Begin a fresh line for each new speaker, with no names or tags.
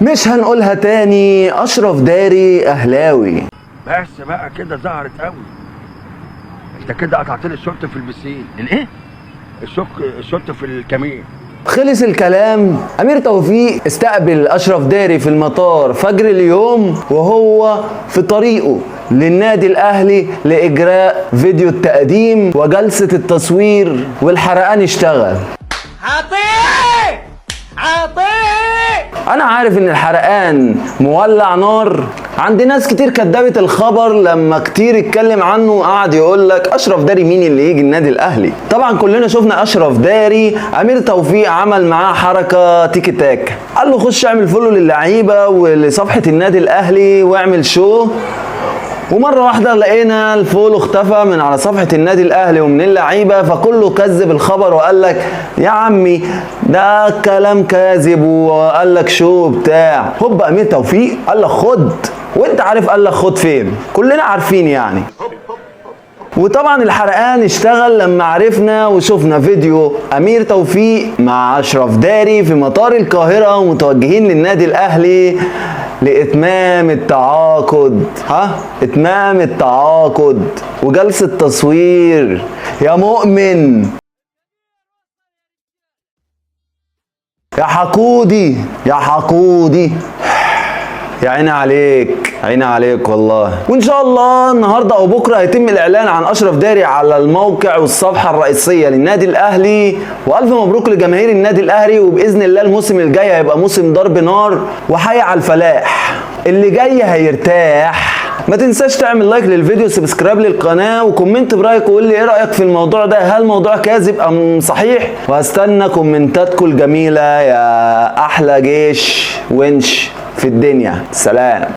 مش هنقولها تاني، اشرف داري اهلاوي.
بس بقى كده ظهرت قوي. انت كده قطعت لي الشورت في البسين. الايه؟ الشورت في الكمين.
خلص الكلام. امير توفيق استقبل اشرف داري في المطار فجر اليوم وهو في طريقه للنادي الاهلي لاجراء فيديو التقديم وجلسة التصوير، والحرقان اشتغل. انا عارف ان الحرقان مولع نار عند ناس كتير كدبت الخبر لما كتير اتكلم عنه وقعد يقول لك اشرف داري مين اللي يجي النادي الاهلي. طبعا كلنا شفنا اشرف داري امير توفيق عمل معاه حركه تيكي تاك، قال له خش اعمل فولو للعيبه ولصفحه النادي الاهلي واعمل شو، ومره واحده لقينا الفولو اختفى من على صفحه النادي الاهلي ومن اللعيبه، فكله كذب الخبر وقال لك يا عمي ده كلام كاذب وقال لك شو بتاع. هوب امير توفيق قال لك خد، وانت عارف قال لك خد فين، كلنا عارفين يعني. وطبعا الحرقان اشتغل لما عرفنا وشفنا فيديو امير توفيق مع اشرف داري في مطار القاهره ومتوجهين للنادي الاهلي لاتمام التعاقد. اتمام التعاقد وجلسه تصوير. يا مؤمن يا حقودي يا حقودي، يا عيني عليك، عيني عليك والله. وان شاء الله النهارده او بكره هيتم الاعلان عن اشرف داري على الموقع والصفحه الرئيسيه للنادي الاهلي، والف مبروك لجماهير النادي الاهلي، وباذن الله الموسم الجاي هيبقى موسم ضرب نار وحي على الفلاح، اللي جاي هيرتاح. ما تنساش تعمل لايك للفيديو وسبسكرايب للقناه وكومنت برايك وقول لي ايه رايك في الموضوع ده، هل الموضوع كاذب ام صحيح؟ وهستنى كومنتاتكم الجميله يا احلى جيش ونش في الدنيا. سلام.